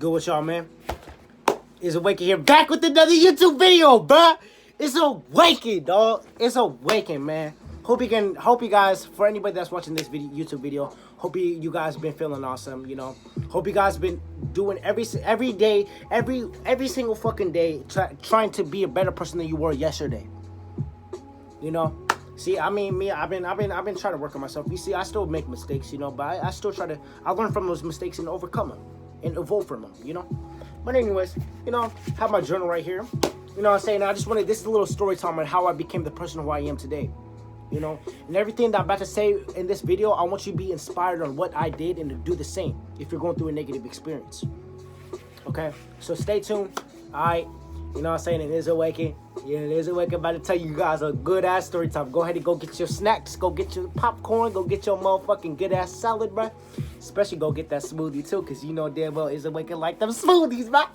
good with y'all, man? It's Awaken here, back with another YouTube video, bruh. It's Awaken, dog. It's Awaken, man. Hope you guys, for anybody that's watching this YouTube video, hope you guys been feeling awesome. You know, hope you guys been doing every day, every single fucking day, trying to be a better person than you were yesterday. You know. See, I mean, me, I've been trying to work on myself. You see, I still make mistakes, you know, but I still I learn from those mistakes and overcome them and evolve from them, you know. But anyways, you know, I have my journal right here. You know what I'm saying? This is a little story time on how I became the person who I am today. You know, and everything that I'm about to say in this video, I want you to be inspired on what I did and to do the same if you're going through a negative experience. Okay, so stay tuned. All right. You know what I'm saying? It is Awaken. Yeah, it is Awaken. About to tell you guys a good ass story time. Go ahead and go get your snacks. Go get your popcorn. Go get your motherfucking good ass salad, bro. Especially go get that smoothie too, because you know damn well it's Awaken like them smoothies, bro.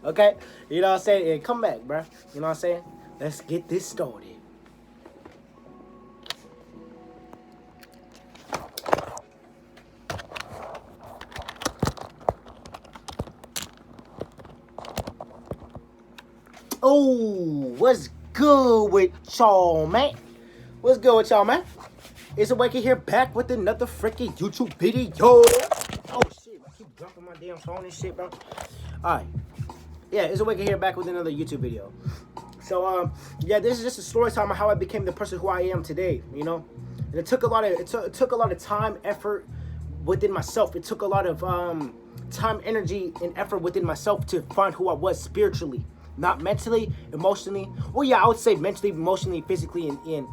Okay? You know what I'm saying? And come back, bro. You know what I'm saying? Let's get this started. Oh, what's good with y'all, man? What's good with y'all, man? It's Awaken here, back with another freaking YouTube video. Oh, shit. I keep dropping my damn phone and shit, bro. Alright. Yeah, it's Awaken here, back with another YouTube video. So, yeah, this is just a story time of how I became the person who I am today, you know? And it took a lot of time, effort within myself. It took a lot of time, energy, and effort within myself to find who I was spiritually. Not mentally, emotionally. Well, yeah, I would say mentally, emotionally, physically, and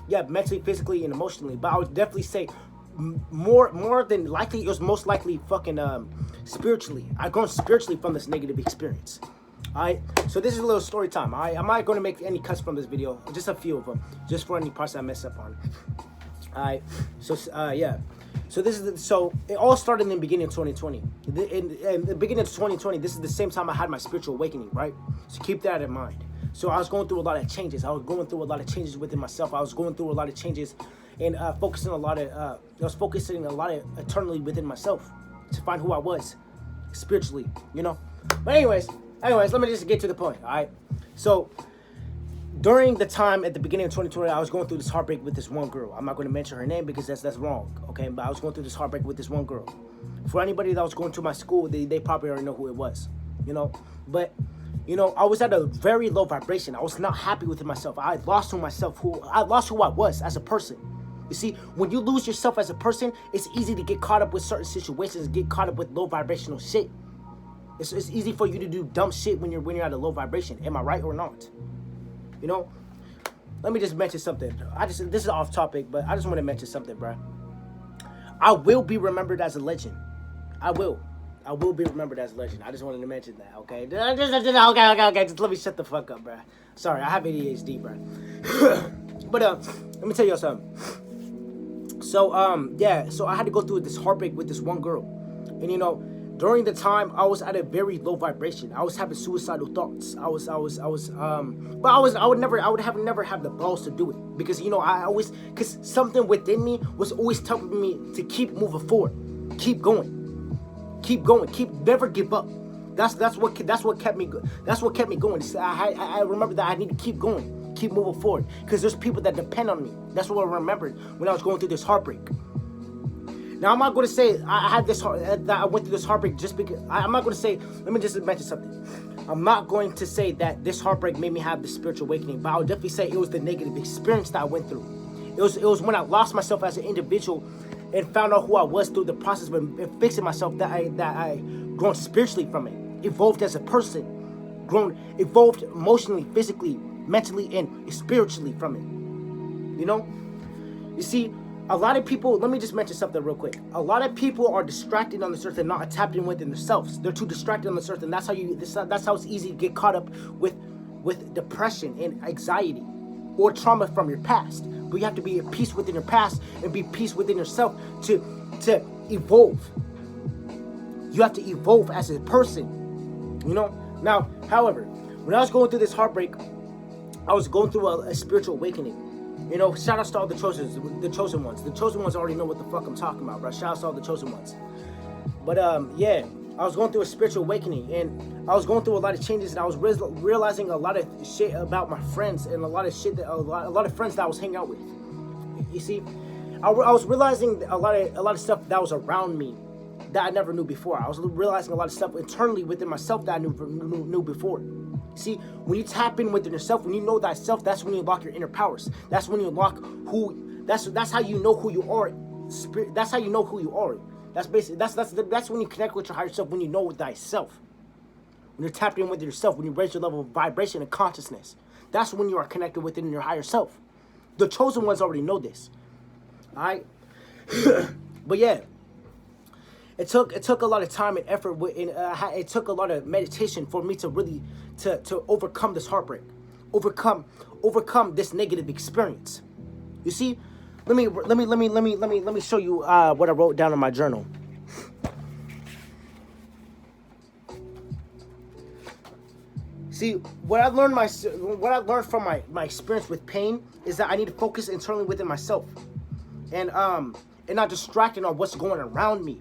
yeah, mentally, physically, and emotionally. But I would definitely say more than likely, it was most likely fucking spiritually. I've grown spiritually from this negative experience. Alright, so this is a little story time. Alright, I'm not going to make any cuts from this video, just a few of them, just for any parts I mess up on. Alright, so yeah. So it all started in the beginning of 2020. In the beginning of 2020, this is the same time I had my spiritual awakening, right? So keep that in mind. So I was going through a lot of changes. I was going through a lot of changes within myself. I was going through a lot of changes and focusing a lot eternally within myself to find who I was spiritually, you know? But anyways, let me just get to the point, all right? So during the time at the beginning of 2020, I was going through this heartbreak with this one girl. I'm not going to mention her name because that's wrong, okay? But I was going through this heartbreak with this one girl. For anybody that was going to my school, they probably already know who it was, you know? But, you know, I was at a very low vibration. I was not happy with myself. I lost who I was as a person. You see, when you lose yourself as a person, it's easy to get caught up with certain situations, get caught up with low vibrational shit. It's easy for you to do dumb shit when you're at a low vibration. Am I right or not? You know, let me just mention something. This is off topic, but I just want to mention something, bro. I will be remembered as a legend. I will be remembered as a legend. I just wanted to mention that, okay? Okay. Just let me shut the fuck up, bro. Sorry, I have ADHD, bro. But let me tell y'all something. So yeah, so I had to go through this heartbreak with this one girl, and you know, during the time, I was at a very low vibration. I was having suicidal thoughts. I would never have the balls to do it because, you know, because something within me was always telling me to keep moving forward, keep going, never give up. That's what kept me going. I remember that I need to keep going, keep moving forward because there's people that depend on me. That's what I remembered when I was going through this heartbreak. Now, I'm not going to say that I went through this heartbreak just because... I'm not going to say... Let me just mention something. I'm not going to say that this heartbreak made me have the spiritual awakening, but I would definitely say it was the negative experience that I went through. It was when I lost myself as an individual and found out who I was through the process of fixing myself that I grown spiritually from it. Evolved as a person. Evolved emotionally, physically, mentally, and spiritually from it. You know? You see... A lot of people, let me just mention something real quick. A lot of people are distracted on the surface and not tapped in within themselves. They're too distracted on the surface, and that's how it's easy to get caught up with depression and anxiety or trauma from your past. But you have to be at peace within your past and be peace within yourself to evolve. You have to evolve as a person, you know? Now, however, when I was going through this heartbreak, I was going through a spiritual awakening. You know, shout out to all the chosen ones. The chosen ones already know what the fuck I'm talking about, bro. Shout out to all the chosen ones. But yeah, I was going through a spiritual awakening, and I was going through a lot of changes, and I was realizing a lot of shit about my friends, and a lot of shit that a lot of friends that I was hanging out with. You see, I was realizing a lot of stuff that was around me that I never knew before. I was realizing a lot of stuff internally within myself that I knew before. See, when you tap in within yourself, when you know thyself, that's when you unlock your inner powers. That's when you unlock who. That's how you know who you are. Spirit. That's how you know who you are. That's basically that's when you connect with your higher self. When you know thyself. When you're tapped in with yourself. When you raise your level of vibration and consciousness. That's when you are connected within your higher self. The chosen ones already know this. All right. But yeah. It took a lot of time and effort, it took a lot of meditation for me to really to overcome this heartbreak, overcome this negative experience. You see, let me show you what I wrote down in my journal. See, what I learned from my experience with pain is that I need to focus internally within myself, and not distracted on what's going around me.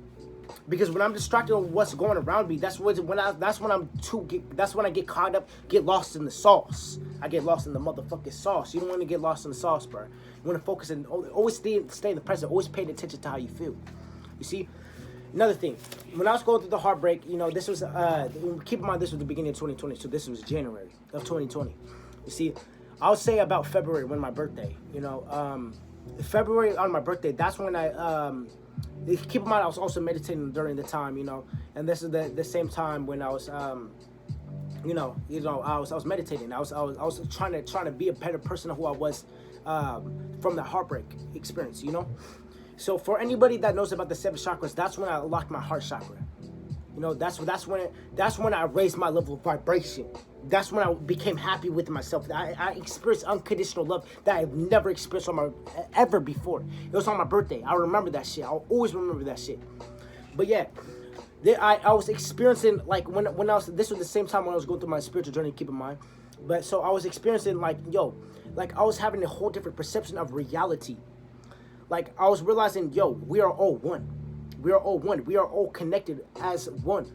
Because when I'm distracted on what's going around me, that's when I get caught up, get lost in the sauce. I get lost in the motherfucking sauce. You don't want to get lost in the sauce, bro. You want to focus and always stay in the present. Always pay attention to how you feel. You see, another thing. When I was going through the heartbreak, this was keep in mind this was the beginning of 2020, so this was January of 2020. You see, I would say about February when my birthday. February on my birthday. That's when I keep in mind I was also meditating during the time, and this is the same time when I was I was meditating. I was trying to be a better person than who I was from the heartbreak experience, So for anybody that knows about the 7 chakras, that's when I unlocked my heart chakra. That's when I raised my level of vibration. That's when I became happy with myself. I experienced unconditional love that I've never experienced ever before. It was on my birthday. I remember that shit. I'll always remember that shit. But yeah, I was experiencing when I was. This was the same time when I was going through my spiritual journey. Keep in mind, but so I was experiencing I was having a whole different perception of reality. I was realizing, we are all one. We are all one. We are all connected as one.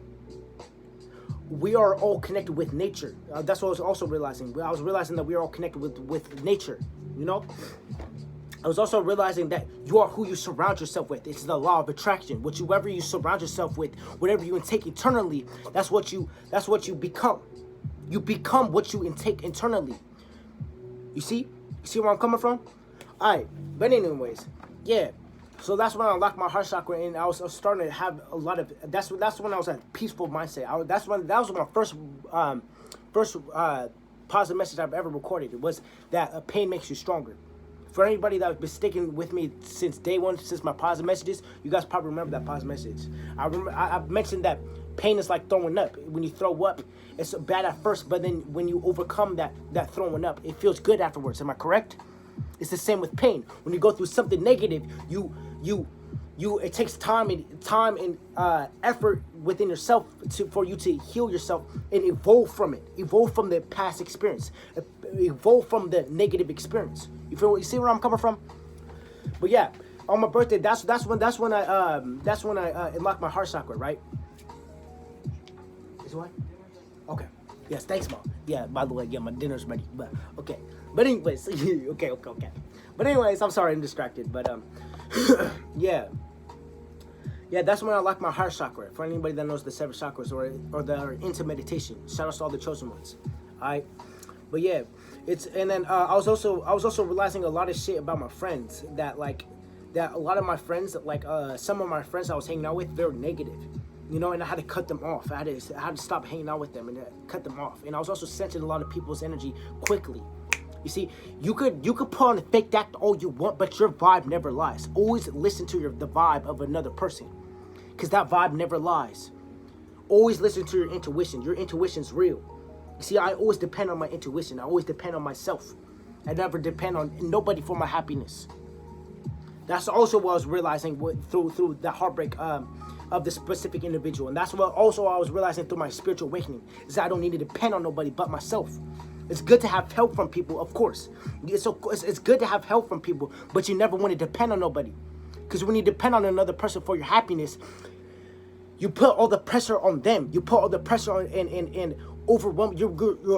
We are all connected with nature. That's what I was also realizing. I was realizing that we are all connected with nature. I was also realizing that you are who you surround yourself with. It's the law of attraction. Whatever you surround yourself with, whatever you intake internally, that's what you become. You become what you intake internally. You see where I'm coming from? All right. But anyways, yeah. So that's when I unlocked my heart chakra, and I was starting to have a lot of. That's when I was at peaceful mindset. That was my first positive message I've ever recorded. It was that pain makes you stronger. For anybody that's been sticking with me since day one, since my positive messages, you guys probably remember that positive message. I mentioned that pain is like throwing up. When you throw up, it's bad at first, but then when you overcome that throwing up, it feels good afterwards. Am I correct? It's the same with pain. When you go through something negative, it takes time and effort within yourself for you to heal yourself and evolve from it. Evolve from the past experience. Evolve from the negative experience. You see where I'm coming from? But yeah, on my birthday, that's when I unlocked my heart chakra, right? Is what? Okay. Yes, thanks, Mom. Yeah, by the way, my dinner's ready. But okay. But anyways, okay. But anyways, I'm sorry I'm distracted. But yeah, that's when I unlocked my heart chakra. For anybody that knows the 7 chakras or that are into meditation, shout out to all the chosen ones. All right. But yeah, I was also realizing a lot of shit about my friends that a lot of my friends, some of my friends I was hanging out with, they're negative. And I had to cut them off. I had to stop hanging out with them and cut them off. And I was also sensing a lot of people's energy quickly. You see, you could put on a fake act all you want, but your vibe never lies. Always listen to the vibe of another person, because that vibe never lies. Always listen to your intuition. Your intuition's real. You see, I always depend on my intuition. I always depend on myself. I never depend on nobody for my happiness. That's also what I was realizing through the heartbreak of the specific individual. And that's what also I was realizing through my spiritual awakening, is that I don't need to depend on nobody but myself. It's good to have help from people, of course. It's good to have help from people, but you never want to depend on nobody. Because when you depend on another person for your happiness, You put all the pressure on them. You put all the pressure on and overwhelm. You're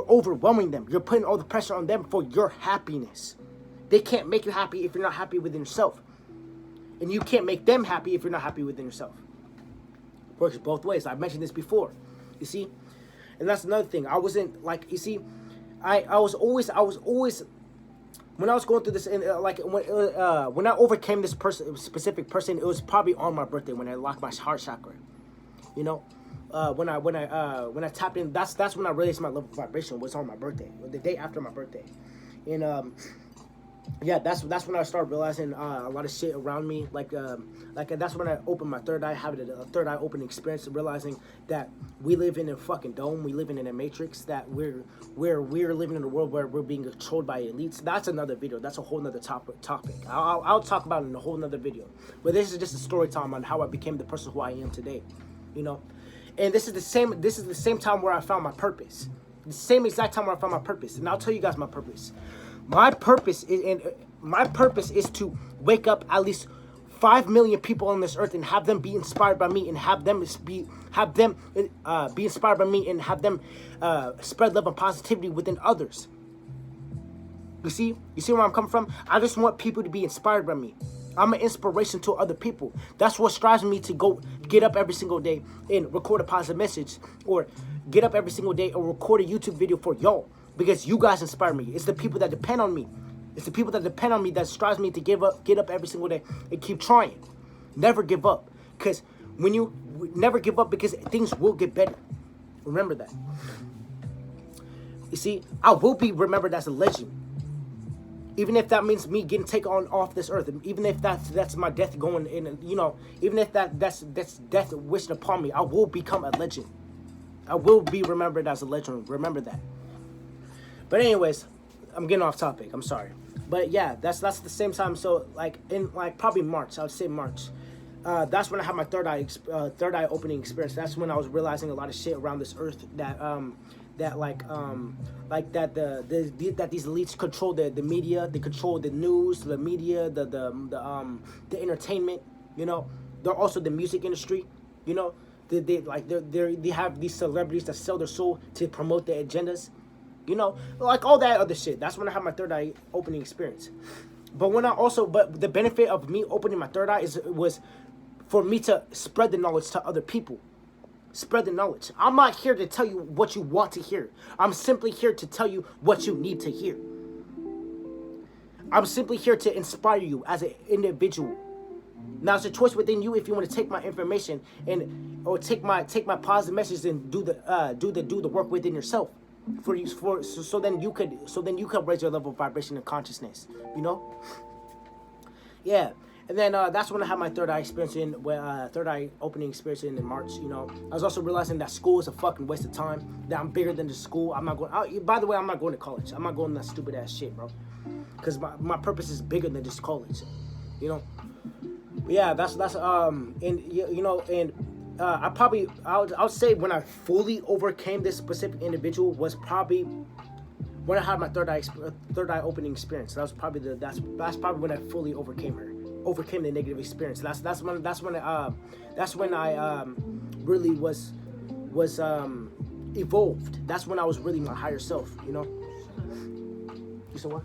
overwhelming them. You're putting all the pressure on them for your happiness. They can't make you happy if you're not happy within yourself, and you can't make them happy if you're not happy within yourself. Works both ways. I've mentioned this before. You see, and that's another thing. I wasn't like, you see, I was always when I was going through this, and when I overcame this specific person, it was probably on my birthday when I locked my heart chakra. You know, when I tapped in, that's when I realized my level of vibration was on my birthday, the day after my birthday, and yeah, that's when I started realizing a lot of shit around me. Like that's when I opened my third eye, having a third eye opening experience, and realizing that we live in a fucking dome. We live in a matrix. That we're living in a world where we're being controlled by elites. That's another video. That's a whole nother topic. I'll talk about it in a whole nother video. But this is just a story time on how I became the person who I am today. You know, and this is the same time where I found my purpose. The same exact time where I found my purpose. And I'll tell you guys my purpose. My purpose is to wake up at least 5 million people on this earth and have them be inspired by me, and have them be inspired by me, and have them spread love and positivity within others. You see where I'm coming from? I just want people to be inspired by me. I'm an inspiration to other people. That's what strives me to go get up every single day and record a positive message, or get up every single day and record a YouTube video for y'all, because you guys inspire me. It's the people that depend on me. It's the people that depend on me that strives me to get up every single day and keep trying. Never give up. Because when you never give up, because things will get better. Remember that. You see, I will be remembered as a legend. Even if that means me getting taken off this earth, even if that's my death going in, you know, even if that's death wished upon me, I will become a legend. I will be remembered as a legend. Remember that. But anyways, I'm getting off topic. I'm sorry. But yeah, that's the same time. So in probably March, I would say March. That's when I had my third eye opening experience. That's when I was realizing a lot of shit around this earth that these elites control the media. They control the news, the media, the entertainment. You know, they're also the music industry. You know, they have these celebrities that sell their soul to promote their agendas. You know, like all that other shit. That's when I had my third eye opening experience. But the benefit of me opening my third eye was for me to spread the knowledge to other people. Spread the knowledge. I'm not here to tell you what you want to hear. I'm simply here to tell you what you need to hear. I'm simply here to inspire you as an individual. Now it's a choice within you if you want to take my information or take my positive message and do the work within yourself. So then you could raise your level of vibration and consciousness, you know. Yeah, and then that's when I had my third eye experience third eye opening experience in March. You know, I was also realizing that school is a fucking waste of time. That I'm bigger than the school. I'm not going. By the way, I'm not going to college. I'm not going to that stupid ass shit, bro. Because my purpose is bigger than just college, you know. Yeah, that's I would say when I fully overcame this specific individual was probably when I had my third eye opening experience. That was probably that's probably when I fully overcame the negative experience. That's when I really was evolved. That's when I was really my higher self, you know. You said what?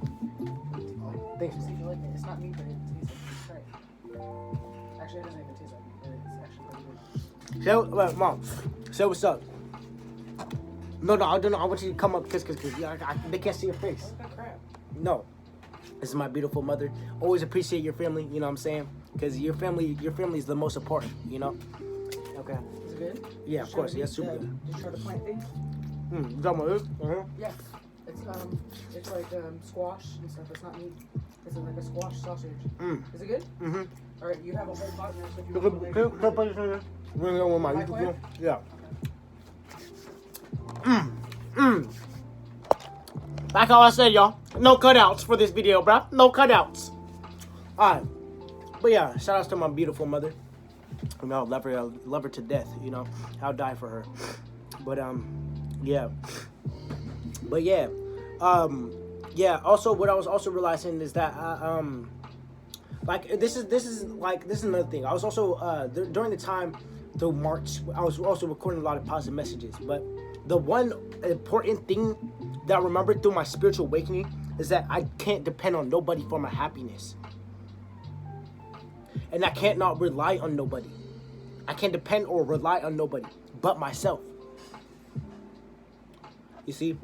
Thanks. See if you like it. It's not me, but it tastes like it's right. Actually, it doesn't even taste like it. It's actually pretty good. Mom, say what's up. No, I don't know. I want you to come up because they can't see your face. Look at crap. No. This is my beautiful mother. Always appreciate your family, you know what I'm saying? Because your family is the most important, you know? Okay. Is it good? Yeah, of course. Yeah, super good. Did you try the plant thing? You talking about this? Uh-huh. Yeah. It's like squash and stuff. It's not meat. It's like a squash sausage. Is it good? Mm-hmm. All right, you have a whole pot here, so if you want to Yeah. Like how I said, y'all, no cutouts for this video, bruh. No cutouts. Alright. But yeah, shout outs to my beautiful mother. You know, love her to death, you know. I'll die for her. But yeah. But yeah. Also what I was also realizing is that this is another thing. I was also during the time through March. I was also recording a lot of positive messages. But the one important thing that I remember through my spiritual awakening is that I can't depend on nobody for my happiness. And I can't not rely on nobody. I can't depend or rely on nobody but myself. You see?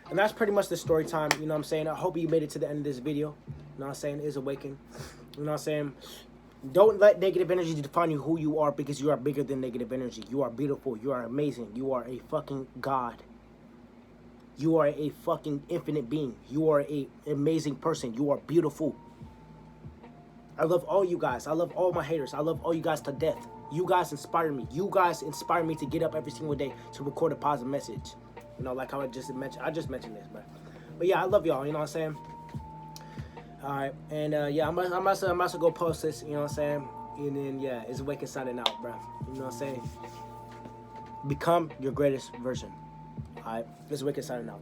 And that's pretty much the story time. You know what I'm saying? I hope you made it to the end of this video. You know what I'm saying? It is awakened. You know what I'm saying? Don't let negative energy define you who you are, because you are bigger than negative energy. You are beautiful. You are amazing. You are a fucking God. You are a fucking infinite being. You are an amazing person. You are beautiful. I love all you guys. I love all my haters. I love all you guys to death. You guys inspire me. You guys inspire me to get up every single day to record a positive message. You know, like how I just mentioned this, but yeah, I love y'all. You know what I'm saying? All right, and yeah, I'm about to go post this. You know what I'm saying? And then yeah, it's Awaken signing out, bro. You know what I'm saying? Become your greatest version. All right, it's Awaken signing out.